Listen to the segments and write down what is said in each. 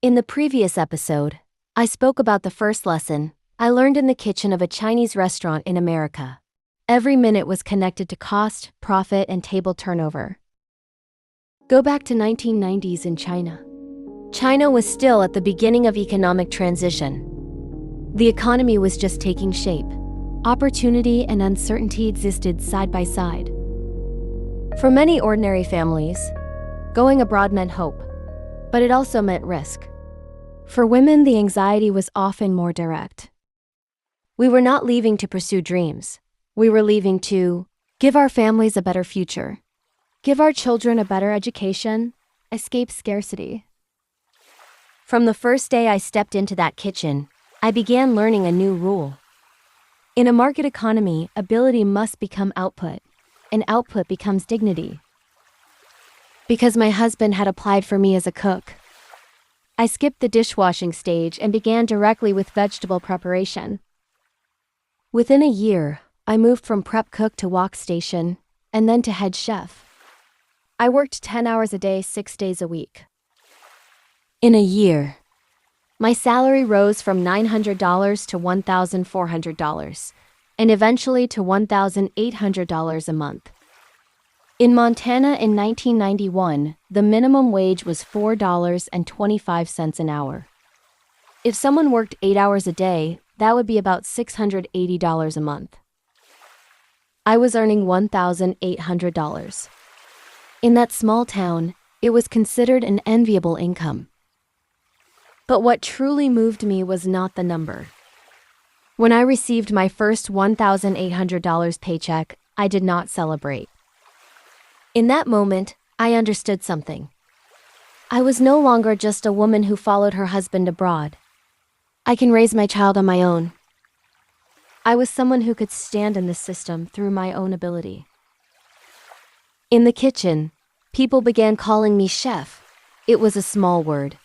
In the previous episode, I spoke about the first lesson I learned in the kitchen of a Chinese restaurant in America. Every minute was connected to cost, profit, and table turnover. Go back to 1990s in China. China was still at the beginning of economic transition. The economy was just taking shape. Opportunity and uncertainty existed side by side. For many ordinary families, going abroad meant hope, but it also meant risk. For women, the anxiety was often more direct. We were not leaving to pursue dreams. We were leaving to give our families a better future, give our children a better education, escape scarcity. From the first day I stepped into that kitchen, I began learning a new rule. In a market economy, ability must become output, and output becomes dignity. Because my husband had applied for me as a cook, I skipped the dishwashing stage and began directly with vegetable preparation. Within a year, I moved from prep cook to wok station, and then to head chef. I worked 10 hours a day, 6 days a week. In a year, my salary rose from $900 to $1,400, and eventually to $1,800 a month. In Montana in 1991, the minimum wage was $4.25 an hour. If someone worked 8 hours a day, that would be about $680 a month. I was earning $1,800. In that small town, it was considered an enviable income. But what truly moved me was not the number. When I received my first $1,800 paycheck, I did not celebrate. In that moment, I understood something. I was no longer just a woman who followed her husband abroad. I can raise my child on my own. I was someone who could stand in the system through my own ability. In the kitchen, people began calling me chef. It was a small word.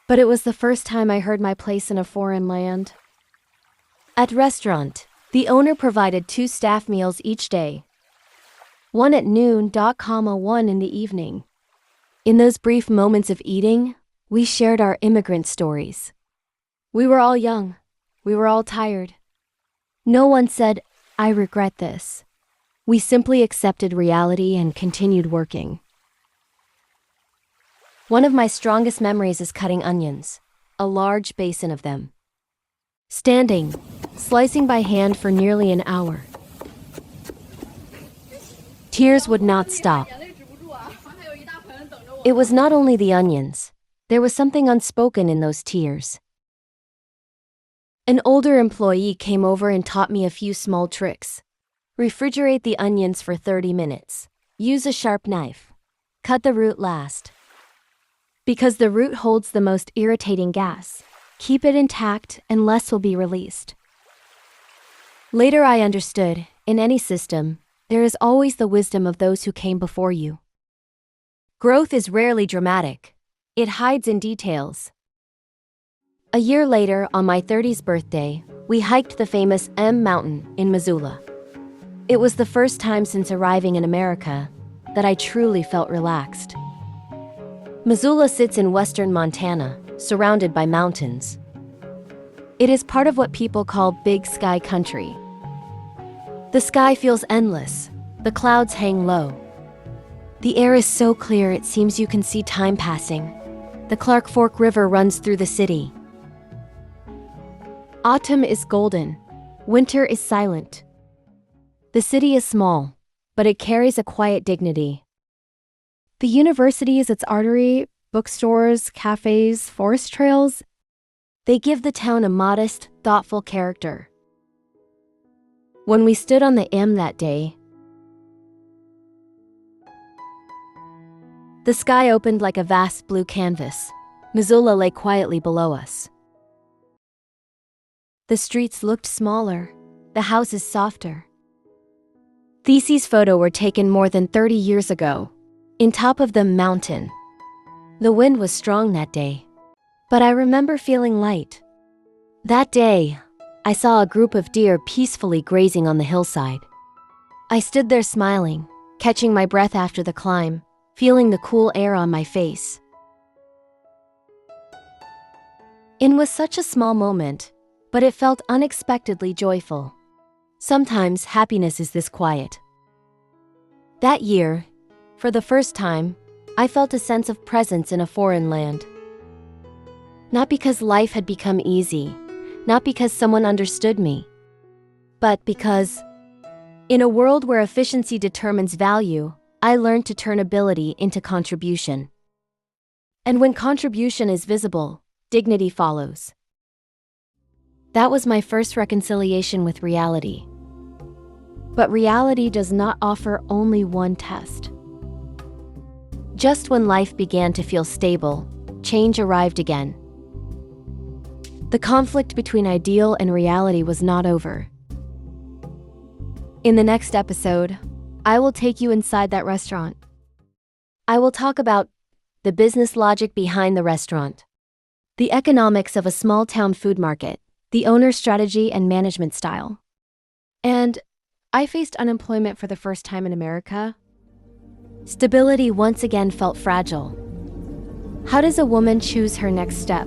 But it was the first time I heard my place in a foreign land. At restaurant, the owner provided 2 staff meals each day. One at noon, one in the evening. In those brief moments of eating, we shared our immigrant stories. We were all young. We were all tired. No one said, "I regret this." We simply accepted reality and continued working. One of my strongest memories is cutting onions, a large basin of them. Standing, slicing by hand for nearly an hour. Tears would not stop. It was not only the onions. There was something unspoken in those tears. An older employee came over and taught me a few small tricks. Refrigerate the onions for 30 minutes. Use a sharp knife. Cut the root last. Because the root holds the most irritating gas. Keep it intact and less will be released. Later I understood, in any system, there is always the wisdom of those who came before you. Growth is rarely dramatic. It hides in details. A year later, on my 30th birthday, we hiked the famous M Mountain in Missoula. It was the first time since arriving in America that I truly felt relaxed. Missoula sits in western Montana, surrounded by mountains. It is part of what people call Big Sky Country. The sky feels endless. The clouds hang low. The air is so clear it seems you can see time passing. The Clark Fork River runs through the city. Autumn is golden. Winter is silent. The city is small, but it carries a quiet dignity. The university is its artery, bookstores, cafes, forest trails. They give the town a modest, thoughtful character. When we stood on the M that day, the sky opened like a vast blue canvas. Missoula lay quietly below us. The streets looked smaller, the houses softer. These photos were taken more than 30 years ago, in top of the mountain. The wind was strong that day, but I remember feeling light. That day, I saw a group of deer peacefully grazing on the hillside. I stood there smiling, catching my breath after the climb, feeling the cool air on my face. It was such a small moment, but it felt unexpectedly joyful. Sometimes happiness is this quiet. That year, for the first time, I felt a sense of presence in a foreign land. Not because life had become easy, not because someone understood me, but because, in a world where efficiency determines value, I learned to turn ability into contribution. And when contribution is visible, dignity follows. That was my first reconciliation with reality. But reality does not offer only one test. Just when life began to feel stable, change arrived again. The conflict between ideal and reality was not over. In the next episode, I will take you inside that restaurant. I will talk about the business logic behind the restaurant, the economics of a small-town food market, the owner's strategy and management style. And I faced unemployment for the first time in America. Stability once again felt fragile. How does a woman choose her next step?